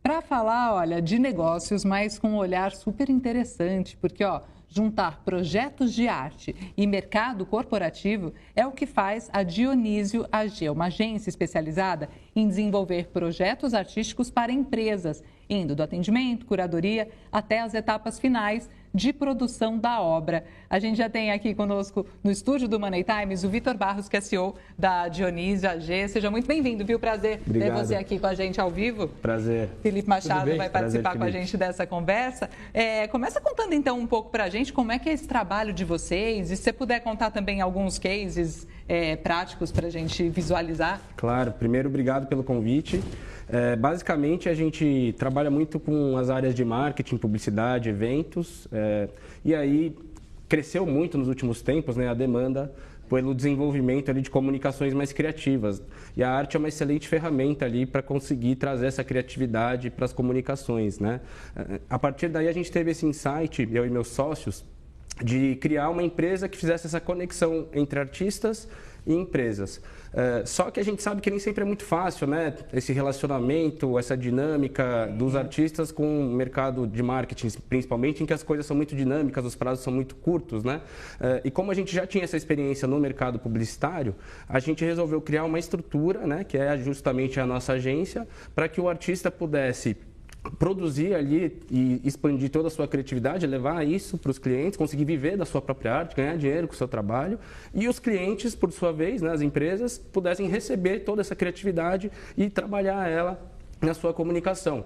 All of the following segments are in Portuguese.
para falar, olha, de negócios, mas com um olhar super interessante, porque, ó, juntar projetos de arte e mercado corporativo é o que faz a Dionísio AG, uma agência especializada em desenvolver projetos artísticos para empresas, indo do atendimento, curadoria, até as etapas finais de produção da obra. A gente já tem aqui conosco no estúdio do Money Times o Vitor Barros, que é CEO da Dionísio AG. Seja muito bem-vindo, viu? Prazer ter você aqui com a gente ao vivo. Prazer. Felipe Machado vai participar com a gente dessa conversa. Começa contando então um pouco para a gente como é que é esse trabalho de vocês e se você puder contar também alguns cases práticos para a gente visualizar. Claro. Primeiro, obrigado pelo convite. Basicamente, a gente trabalha muito com as áreas de marketing, publicidade, eventos, e aí cresceu muito nos últimos tempos, né, a demanda pelo desenvolvimento ali de comunicações mais criativas. E a arte é uma excelente ferramenta ali para conseguir trazer essa criatividade para as comunicações, né? A partir daí a gente teve esse insight, eu e meus sócios, de criar uma empresa que fizesse essa conexão entre artistas e empresas. Só que a gente sabe que nem sempre é muito fácil, né? Esse relacionamento, essa dinâmica dos artistas com o mercado de marketing, principalmente, em que as coisas são muito dinâmicas, os prazos são muito curtos, né? E como a gente já tinha essa experiência no mercado publicitário, a gente resolveu criar uma estrutura, né? Que é justamente a nossa agência, para que o artista pudesse produzir ali e expandir toda a sua criatividade, levar isso para os clientes, conseguir viver da sua própria arte, ganhar dinheiro com o seu trabalho, e os clientes, por sua vez, né, as empresas, pudessem receber toda essa criatividade e trabalhar ela na sua comunicação.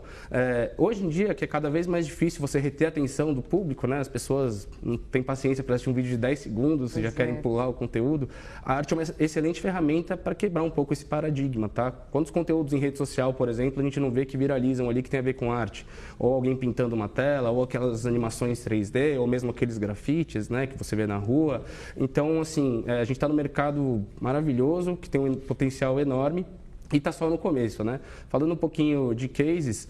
Hoje em dia, que é cada vez mais difícil você reter a atenção do público, né? As pessoas não têm paciência para assistir um vídeo de 10 segundos, já querem pular o conteúdo. A arte é uma excelente ferramenta para quebrar um pouco esse paradigma, tá? Quantos conteúdos em rede social, por exemplo, a gente não vê que viralizam ali que tem a ver com arte? Ou alguém pintando uma tela, ou aquelas animações 3D, ou mesmo aqueles grafites, né, que você vê na rua. Então, assim, a gente está no mercado maravilhoso, que tem um potencial enorme, e está só no começo, né? Falando um pouquinho de cases,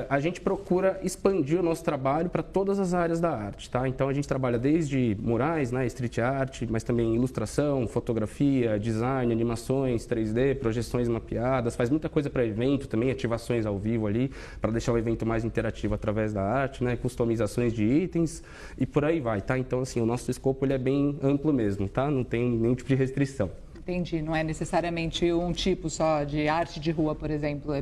a gente procura expandir o nosso trabalho para todas as áreas da arte, tá? Então, a gente trabalha desde murais, né, street art, mas também ilustração, fotografia, design, animações 3D, projeções mapeadas, faz muita coisa para evento também, ativações ao vivo ali, para deixar o evento mais interativo através da arte, né? Customizações de itens e por aí vai, tá? Então, assim, o nosso escopo ele é bem amplo mesmo, tá? Não tem nenhum tipo de restrição. Entendi, não é necessariamente um tipo só de arte de rua, por exemplo,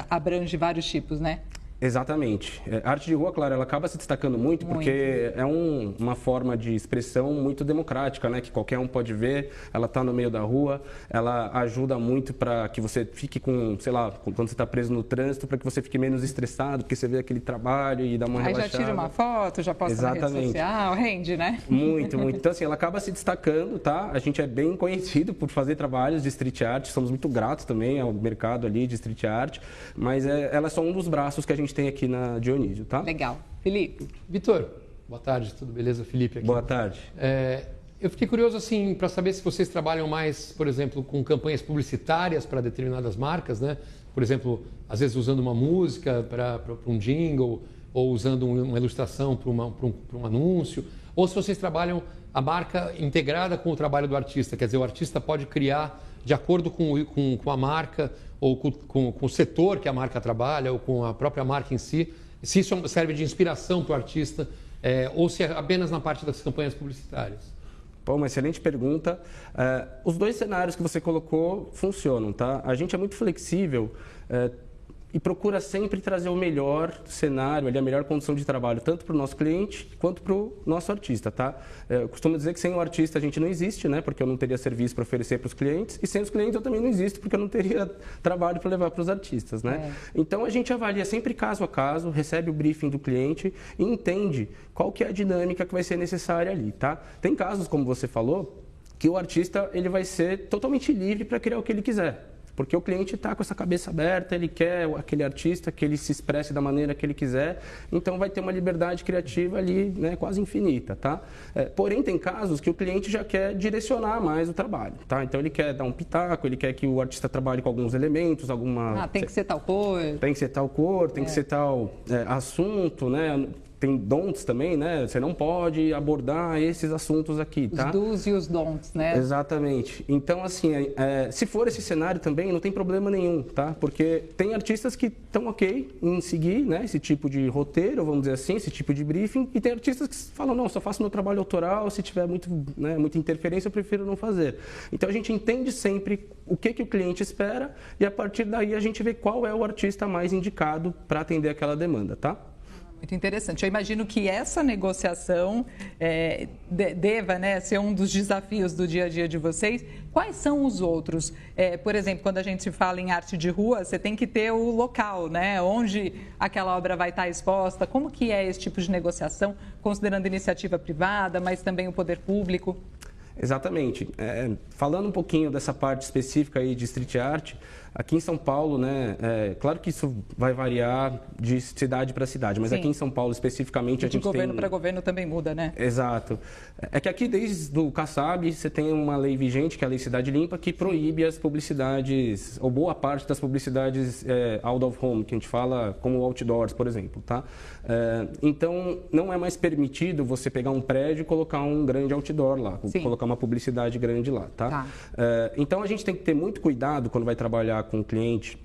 abrange vários tipos, né? Exatamente. A arte de rua, claro, ela acaba se destacando muito porque é uma forma de expressão muito democrática, né? Que qualquer um pode ver, ela está no meio da rua, ela ajuda muito para que você fique com, sei lá, quando você está preso no trânsito, para que você fique menos estressado, porque você vê aquele trabalho e dá uma relaxada. Aí já tira uma foto, já posta na rede social, rende, né? Muito, muito. Então, assim, ela acaba se destacando, tá? A gente é bem conhecido por fazer trabalhos de street art, somos muito gratos também ao mercado ali de street art, mas ela é só um dos braços que a gente tem aqui na Dionísio, tá? Legal. Felipe. Vitor, boa tarde, tudo beleza? Felipe aqui. Boa tarde. Eu fiquei curioso assim para saber se vocês trabalham mais, por exemplo, com campanhas publicitárias para determinadas marcas, né? Por exemplo, às vezes usando uma música para um jingle ou usando uma ilustração para um anúncio, ou se vocês trabalham a marca integrada com o trabalho do artista, quer dizer, o artista pode criar de acordo com a marca ou com o setor que a marca trabalha ou com a própria marca em si, se isso serve de inspiração para o artista ou se é apenas na parte das campanhas publicitárias. Pô, uma excelente pergunta. Os dois cenários que você colocou funcionam, tá? A gente é muito flexível e procura sempre trazer o melhor cenário, a melhor condição de trabalho, tanto para o nosso cliente quanto para o nosso artista, tá? Eu costumo dizer que sem o artista a gente não existe, né? Porque eu não teria serviço para oferecer para os clientes, e sem os clientes eu também não existo, porque eu não teria trabalho para levar para os artistas, né? Então a gente avalia sempre caso a caso, recebe o briefing do cliente e entende qual que é a dinâmica que vai ser necessária ali, tá? Tem casos, como você falou, que o artista ele vai ser totalmente livre para criar o que ele quiser. Porque o cliente está com essa cabeça aberta, ele quer aquele artista que ele se expresse da maneira que ele quiser, então vai ter uma liberdade criativa ali, né, quase infinita, tá? Porém, tem casos que o cliente já quer direcionar mais o trabalho, tá? Então, ele quer dar um pitaco, ele quer que o artista trabalhe com alguns elementos, tem que ser tal cor, tem que ser tal assunto, né? tem don'ts também, né? Você não pode abordar esses assuntos aqui, tá? Os do's e os don'ts, né? Exatamente. Então, assim, se for esse cenário também, não tem problema nenhum, tá? Porque tem artistas que estão ok em seguir, né, esse tipo de roteiro, vamos dizer assim, esse tipo de briefing, e tem artistas que falam, não, só faço meu trabalho autoral, se tiver muita interferência, eu prefiro não fazer. Então, a gente entende sempre o que o cliente espera e, a partir daí, a gente vê qual é o artista mais indicado para atender aquela demanda, tá? Muito interessante. Eu imagino que essa negociação deva, né, ser um dos desafios do dia a dia de vocês. Quais são os outros? Por exemplo, quando a gente fala em arte de rua, você tem que ter o local, né, onde aquela obra vai estar exposta. Como que é esse tipo de negociação, considerando iniciativa privada, mas também o poder público? Exatamente. Falando um pouquinho dessa parte específica aí de street art, aqui em São Paulo, né, claro que isso vai variar de cidade para cidade, mas sim, aqui em São Paulo especificamente a gente tem... De governo para governo também muda, né? Exato. É que aqui desde o Kassab você tem uma lei vigente, que é a Lei Cidade Limpa, que proíbe as publicidades, ou boa parte das publicidades out of home, que a gente fala como outdoors, por exemplo, tá? Então, não é mais permitido você pegar um prédio e colocar um grande outdoor lá, sim, colocar uma publicidade grande lá, tá? Então, a gente tem que ter muito cuidado quando vai trabalhar com um cliente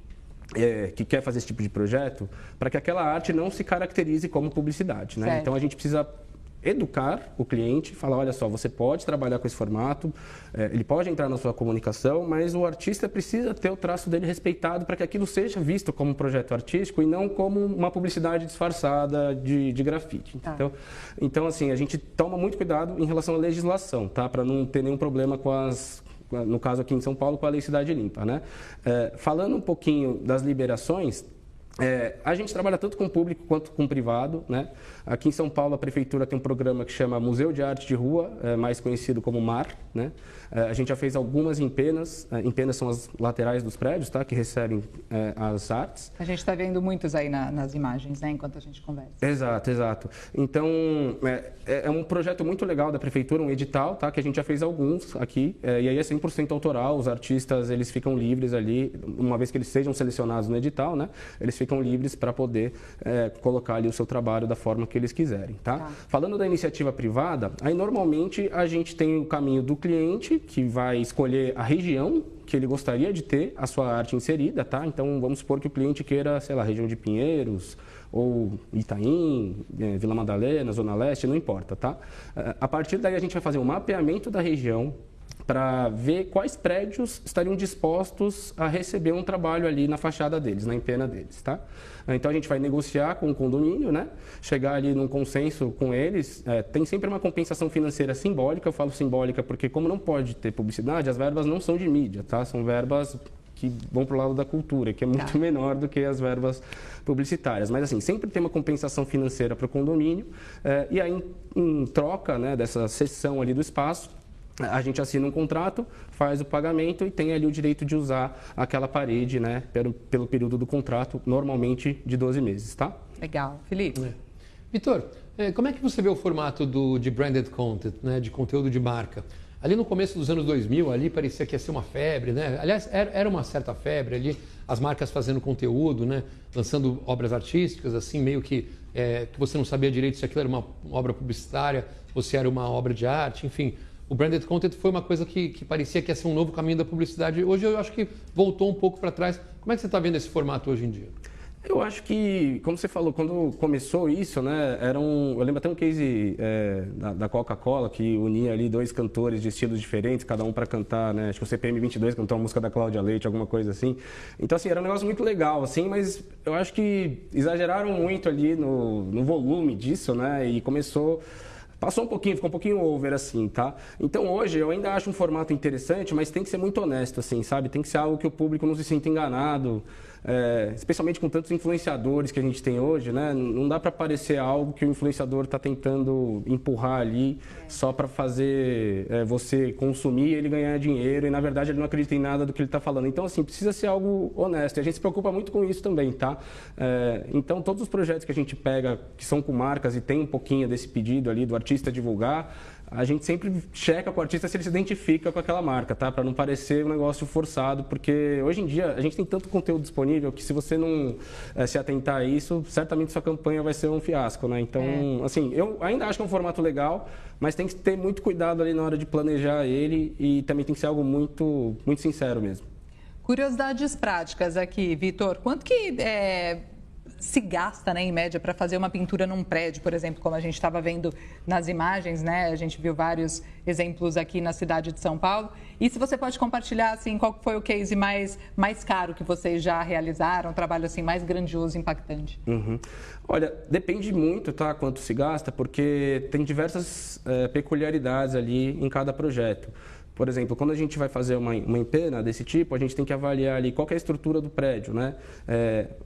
que quer fazer esse tipo de projeto, para que aquela arte não se caracterize como publicidade, né? Então, a gente precisa educar o cliente, falar, olha só, você pode trabalhar com esse formato, ele pode entrar na sua comunicação, mas o artista precisa ter o traço dele respeitado para que aquilo seja visto como um projeto artístico e não como uma publicidade disfarçada de grafite. Então, assim, a gente toma muito cuidado em relação à legislação, tá? Para não ter nenhum problema no caso aqui em São Paulo, com a Lei Cidade Limpa, né? Falando um pouquinho das liberações, a gente trabalha tanto com o público quanto com o privado, né? Aqui em São Paulo, a prefeitura tem um programa que chama Museu de Arte de Rua, mais conhecido como MAR, né? A gente já fez algumas empenas. Empenas são as laterais dos prédios, tá? Que recebem as artes. A gente está vendo muitos aí nas imagens, né? Enquanto a gente conversa. Exato, exato. Então, é um projeto muito legal da prefeitura, um edital, tá? Que a gente já fez alguns aqui. E aí é 100% autoral. Os artistas, eles ficam livres ali, uma vez que eles sejam selecionados no edital, né? Eles ficam livres para poder colocar ali o seu trabalho da forma que eles quiserem, tá? Falando da iniciativa privada, aí normalmente a gente tem o caminho do cliente, que vai escolher a região que ele gostaria de ter a sua arte inserida, tá? Então, vamos supor que o cliente queira, sei lá, região de Pinheiros, ou Itaim, Vila Madalena, Zona Leste, não importa, tá? A partir daí a gente vai fazer um mapeamento da região para ver quais prédios estariam dispostos a receber um trabalho ali na fachada deles, na empena deles, tá? Então, a gente vai negociar com o condomínio, né? Chegar ali num consenso com eles. Tem sempre uma compensação financeira simbólica. Eu falo simbólica porque, como não pode ter publicidade, as verbas não são de mídia, tá? São verbas que vão para o lado da cultura, que é muito menor do que as verbas publicitárias. Mas, assim, sempre tem uma compensação financeira para o condomínio. E aí, em troca, né, dessa cessão ali do espaço, a gente assina um contrato, faz o pagamento e tem ali o direito de usar aquela parede, né, pelo período do contrato, normalmente de 12 meses, tá? Legal. Felipe? Vitor, como é que você vê o formato de branded content, né, de conteúdo de marca? Ali no começo dos anos 2000, ali parecia que ia ser uma febre, né? Aliás, era uma certa febre ali, as marcas fazendo conteúdo, né, lançando obras artísticas, assim, meio que você não sabia direito se aquilo era uma obra publicitária ou se era uma obra de arte, enfim. O branded content foi uma coisa que parecia que ia ser um novo caminho da publicidade. Hoje eu acho que voltou um pouco para trás. Como é que você está vendo esse formato hoje em dia? Eu acho que, como você falou, quando começou isso, né, eu lembro até um case da Coca-Cola que unia ali dois cantores de estilos diferentes, cada um para cantar, né, acho que o CPM 22 cantou uma música da Cláudia Leite, alguma coisa assim. Então, assim, era um negócio muito legal, assim, mas eu acho que exageraram muito ali no volume disso, né, e passou um pouquinho, ficou um pouquinho over, assim, tá? Então, hoje, eu ainda acho um formato interessante, mas tem que ser muito honesto, assim, sabe? Tem que ser algo que o público não se sinta enganado, especialmente com tantos influenciadores que a gente tem hoje, né? Não dá para parecer algo que o influenciador está tentando empurrar ali só para fazer você consumir e ele ganhar dinheiro e, na verdade, ele não acredita em nada do que ele está falando. Então, assim, precisa ser algo honesto. E a gente se preocupa muito com isso também, tá? Então, todos os projetos que a gente pega, que são com marcas e tem um pouquinho desse pedido ali do artista divulgar, a gente sempre checa com o artista se ele se identifica com aquela marca, tá? Para não parecer um negócio forçado, porque hoje em dia a gente tem tanto conteúdo disponível que se você não se atentar a isso, certamente sua campanha vai ser um fiasco, né? Então, assim, eu ainda acho que é um formato legal, mas tem que ter muito cuidado ali na hora de planejar ele e também tem que ser algo muito, muito sincero mesmo. Curiosidades práticas aqui, Vitor. Quanto que se gasta, né, em média, para fazer uma pintura num prédio, por exemplo, como a gente estava vendo nas imagens, né? A gente viu vários exemplos aqui na cidade de São Paulo. E se você pode compartilhar, assim, qual foi o case mais caro que vocês já realizaram, um trabalho assim mais grandioso, impactante? Olha, depende muito, tá, quanto se gasta, porque tem diversas peculiaridades ali em cada projeto. Por exemplo, quando a gente vai fazer uma empena desse tipo, a gente tem que avaliar ali qual que é a estrutura do prédio, né?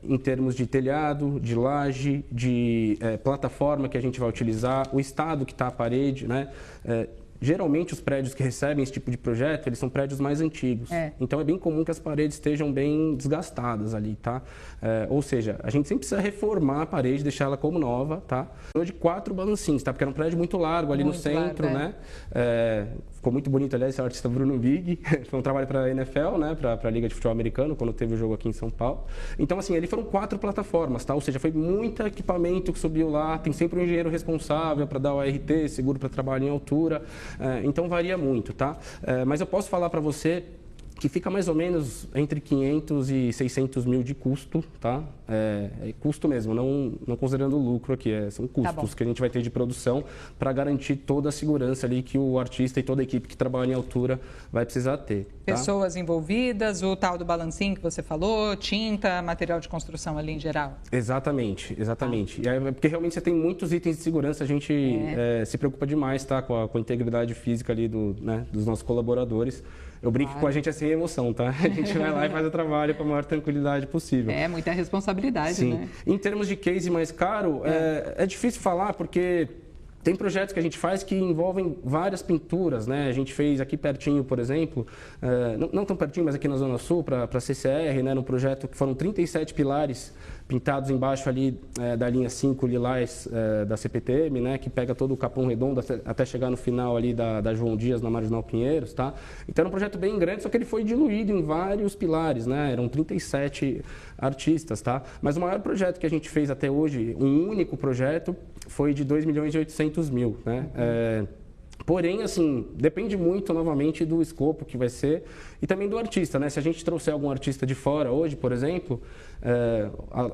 Em termos de telhado, de laje, de plataforma que a gente vai utilizar, o estado que está a parede, né? Geralmente, os prédios que recebem esse tipo de projeto, eles são prédios mais antigos. Então, é bem comum que as paredes estejam bem desgastadas ali, tá? Ou seja, a gente sempre precisa reformar a parede, deixar ela como nova, tá? De 4 balancinhos, tá? Porque era um prédio muito largo ali muito no centro, largo, né? Ficou muito bonito, aliás, esse é o artista Bruno Big. Foi um trabalho para a NFL, né? Para a Liga de Futebol Americano, quando teve o jogo aqui em São Paulo. Então, assim, ali foram 4 plataformas, tá? Ou seja, foi muito equipamento que subiu lá. Tem sempre um engenheiro responsável para dar o ART, seguro para trabalhar em altura. Então, varia muito, tá? Mas eu posso falar para você que fica mais ou menos entre 500 e 600 mil de custo, tá? Custo mesmo, não considerando o lucro aqui, são custos que a gente vai ter de produção para garantir toda a segurança ali que o artista e toda a equipe que trabalha em altura vai precisar ter. Tá? Pessoas envolvidas, o tal do balancinho que você falou, tinta, material de construção ali em geral. Exatamente. Porque realmente você tem muitos itens de segurança, a gente se preocupa demais, tá? Com a integridade física ali dos nossos colaboradores. Eu brinco com a gente assim, emoção, tá? A gente vai lá e faz o trabalho com a maior tranquilidade possível. Muita responsabilidade, Sim. né? Em termos de case mais caro, é difícil falar porque tem projetos que a gente faz que envolvem várias pinturas, né? A gente fez aqui pertinho, por exemplo, não tão pertinho, mas aqui na Zona Sul, para a CCR, né? No projeto que foram 37 pilares pintados embaixo ali da linha 5 lilás da CPTM, né? Que pega todo o Capão Redondo até chegar no final ali da João Dias, na Marginal Pinheiros, tá? Então era um projeto bem grande, só que ele foi diluído em vários pilares, né? Eram 37 artistas, tá? Mas o maior projeto que a gente fez até hoje, um único projeto, foi de 2.800.000, né? Porém, assim, depende muito, novamente, do escopo que vai ser e também do artista, né? Se a gente trouxer algum artista de fora hoje, por exemplo,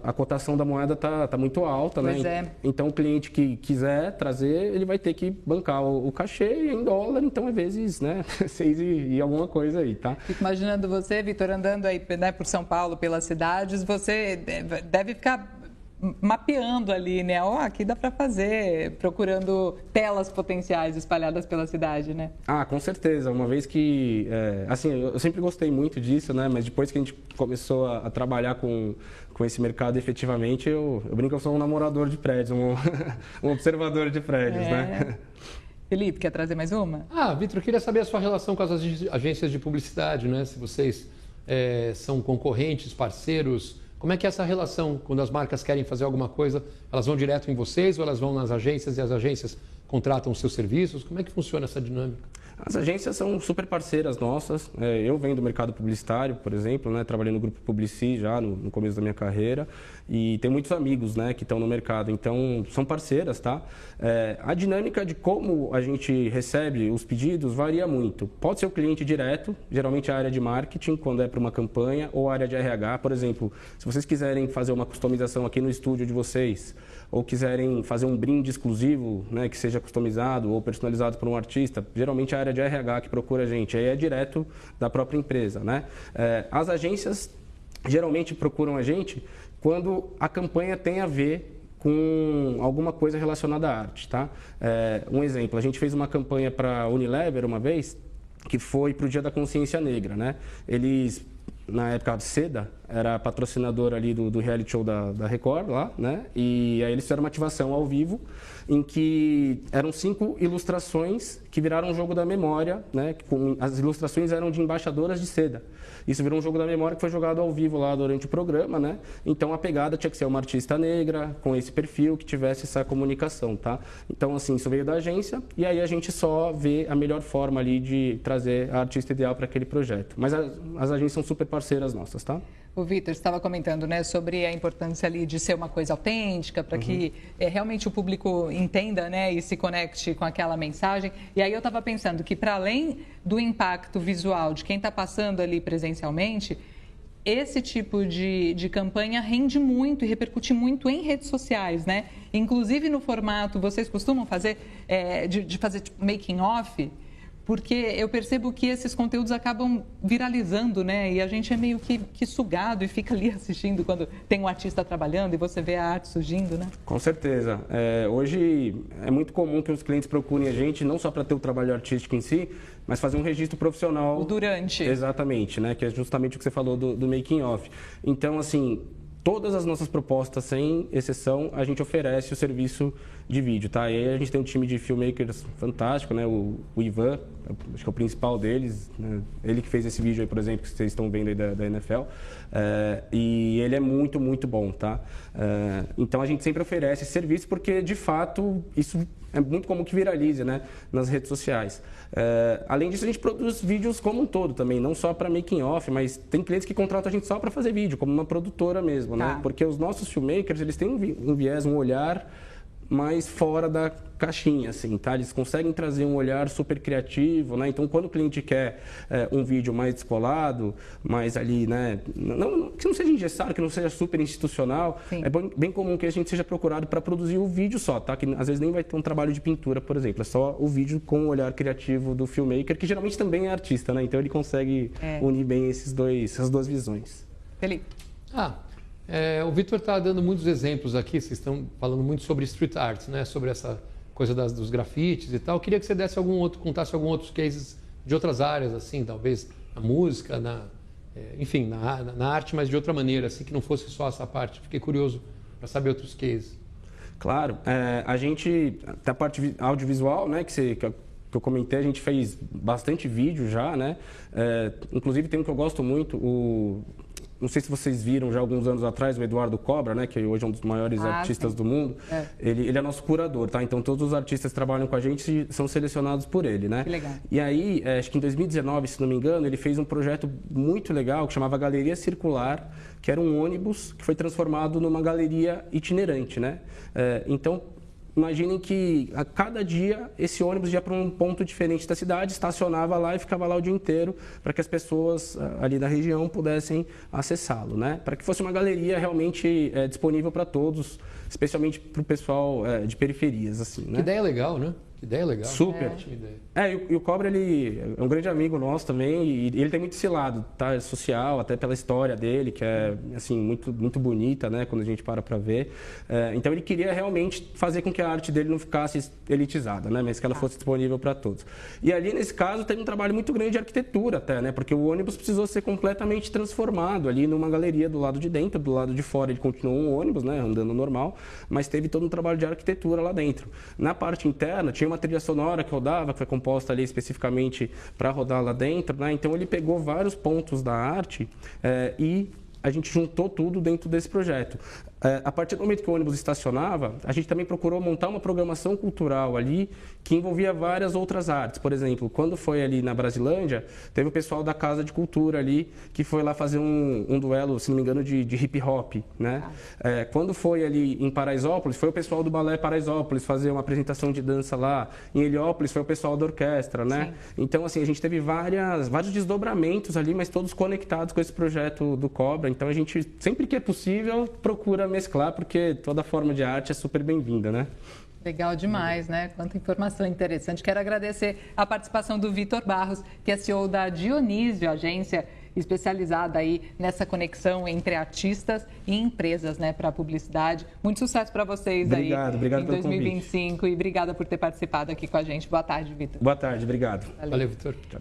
a cotação da moeda tá muito alta, pois né? Então, o cliente que quiser trazer, ele vai ter que bancar o cachê em dólar, então, às vezes, né? 6 e alguma coisa aí, tá? Fico imaginando você, Vitor, andando aí, né, por São Paulo, pelas cidades, você deve ficar mapeando ali, né? Aqui dá para fazer, procurando telas potenciais espalhadas pela cidade, né? Com certeza. Uma vez que... assim, eu sempre gostei muito disso, né? Mas depois que a gente começou a trabalhar com esse mercado efetivamente, eu brinco que eu sou um namorador de prédios, um observador de prédios, né? Felipe, quer trazer mais uma? Vitor, eu queria saber a sua relação com as agências de publicidade, né? Se vocês são concorrentes, parceiros... Como é que é essa relação? Quando as marcas querem fazer alguma coisa, elas vão direto em vocês ou elas vão nas agências e as agências contratam os seus serviços? Como é que funciona essa dinâmica? As agências são super parceiras nossas. Eu venho do mercado publicitário, por exemplo, né? Trabalhei no Grupo Publici já no começo da minha carreira e tenho muitos amigos, né, que estão no mercado, então são parceiras, tá? A dinâmica de como a gente recebe os pedidos varia muito. Pode ser o cliente direto, geralmente a área de marketing, quando é para uma campanha, ou a área de RH, por exemplo, se vocês quiserem fazer uma customização aqui no estúdio de vocês, ou quiserem fazer um brinde exclusivo, né, que seja customizado ou personalizado por um artista, geralmente é a área de RH que procura a gente, aí é direto da própria empresa, né? As agências geralmente procuram a gente quando a campanha tem a ver com alguma coisa relacionada à arte, tá? Um exemplo, a gente fez uma campanha para a Unilever uma vez, que foi para o Dia da Consciência Negra, né? Eles na época, Seda, era patrocinador ali do reality show da Record lá, né? E aí eles fizeram uma ativação ao vivo, em que eram 5 ilustrações que viraram um jogo da memória, né? As ilustrações eram de embaixadoras de Seda. Isso virou um jogo da memória que foi jogado ao vivo lá durante o programa, né? Então a pegada tinha que ser uma artista negra, com esse perfil, que tivesse essa comunicação, tá? Então, assim, isso veio da agência, e aí a gente só vê a melhor forma ali de trazer a artista ideal para aquele projeto. Mas as agências são super parceiras nossas, tá? O Vitor estava comentando, né, sobre a importância ali de ser uma coisa autêntica, para que realmente o público entenda, né, e se conecte com aquela mensagem. E aí eu estava pensando que, para além do impacto visual de quem está passando ali presencialmente, esse tipo de campanha rende muito e repercute muito em redes sociais, né? Inclusive no formato, vocês costumam fazer, de fazer tipo, making off? Porque eu percebo que esses conteúdos acabam viralizando, né? E a gente é meio que sugado e fica ali assistindo quando tem um artista trabalhando e você vê a arte surgindo, né? Com certeza. Hoje é muito comum que os clientes procurem a gente não só para ter o trabalho artístico em si, mas fazer um registro profissional. O durante. Exatamente, né? Que é justamente o que você falou do making off. Então, assim, todas as nossas propostas, sem exceção, a gente oferece o serviço de vídeo, tá? E aí a gente tem um time de filmmakers fantástico, né? O Ivan, acho que é o principal deles, né? Ele que fez esse vídeo aí, por exemplo, que vocês estão vendo aí da NFL. E ele é muito, muito bom, tá? Então a gente sempre oferece esse serviço porque, de fato, isso é muito comum que viralize, né? Nas redes sociais. Além disso, a gente produz vídeos como um todo também, não só para making off, mas tem clientes que contratam a gente só para fazer vídeo, como uma produtora mesmo, né? Porque os nossos filmmakers, eles têm um viés, um olhar mais fora da caixinha, assim, tá? Eles conseguem trazer um olhar super criativo, né? Então, quando o cliente quer um vídeo mais descolado, mais ali, né? Que não seja engessado, que não seja super institucional, sim, é bem comum que a gente seja procurado para produzir o vídeo só, tá? Que às vezes nem vai ter um trabalho de pintura, por exemplo. É só o vídeo com o olhar criativo do filmmaker, que geralmente também é artista, né? Então, ele consegue unir bem essas duas visões. Felipe. O Vitor está dando muitos exemplos aqui, vocês estão falando muito sobre street art, né? Sobre essa coisa dos grafites e tal. Eu queria que você contasse alguns outros cases de outras áreas, assim, talvez na música, enfim, na arte, mas de outra maneira, assim, que não fosse só essa parte. Fiquei curioso para saber outros cases. Claro, a gente, da parte audiovisual, né, que eu comentei, a gente fez bastante vídeo já, né? Inclusive tem um que eu gosto muito, não sei se vocês viram já alguns anos atrás, o Eduardo Cobra, né, que hoje é um dos maiores artistas do mundo. Ele é nosso curador, tá? Então todos os artistas que trabalham com a gente são selecionados por ele, né? Que legal. E aí, acho que em 2019, se não me engano, ele fez um projeto muito legal que chamava Galeria Circular, que era um ônibus que foi transformado numa galeria itinerante, né? Então, imaginem que a cada dia esse ônibus ia para um ponto diferente da cidade, estacionava lá e ficava lá o dia inteiro para que as pessoas ali da região pudessem acessá-lo, né? Para que fosse uma galeria realmente disponível para todos, especialmente para o pessoal de periferias, assim, né? Que ideia legal, né? Que ideia legal. Super. E o Cobra, ele é um grande amigo nosso também, e ele tem muito esse lado, tá? Social, até pela história dele, que é, assim, muito, muito bonita, né? Quando a gente para ver. Então, ele queria realmente fazer com que a arte dele não ficasse elitizada, né? Mas que ela fosse disponível para todos. E ali, nesse caso, teve um trabalho muito grande de arquitetura até, né? Porque o ônibus precisou ser completamente transformado ali numa galeria do lado de dentro, do lado de fora ele continuou um ônibus, né? Andando normal, mas teve todo um trabalho de arquitetura lá dentro. Na parte interna, tinha uma trilha sonora que rodava, que foi composta ali especificamente para rodar lá dentro, né? Então ele pegou vários pontos da arte e a gente juntou tudo dentro desse projeto. A partir do momento que o ônibus estacionava, a gente também procurou montar uma programação cultural ali que envolvia várias outras artes. Por exemplo, quando foi ali na Brasilândia, teve o pessoal da Casa de Cultura ali que foi lá fazer um duelo, se não me engano, de hip hop, né? Quando foi ali em Paraisópolis, foi o pessoal do Balé Paraisópolis fazer uma apresentação de dança lá. Em Heliópolis foi o pessoal da orquestra, né? Sim. Então, assim, a gente teve vários desdobramentos ali, mas todos conectados com esse projeto do Cobra. Então, a gente, sempre que é possível, procura mesclar, porque toda forma de arte é super bem-vinda, né? Legal demais, né? Quanta informação interessante. Quero agradecer a participação do Vitor Barros, que é CEO da Dionísio, agência especializada aí nessa conexão entre artistas e empresas, né, para a publicidade. Muito sucesso para vocês obrigado em pelo 2025 convite. E obrigada por ter participado aqui com a gente. Boa tarde, Vitor. Boa tarde, obrigado. Valeu, Vitor. Tchau, tchau.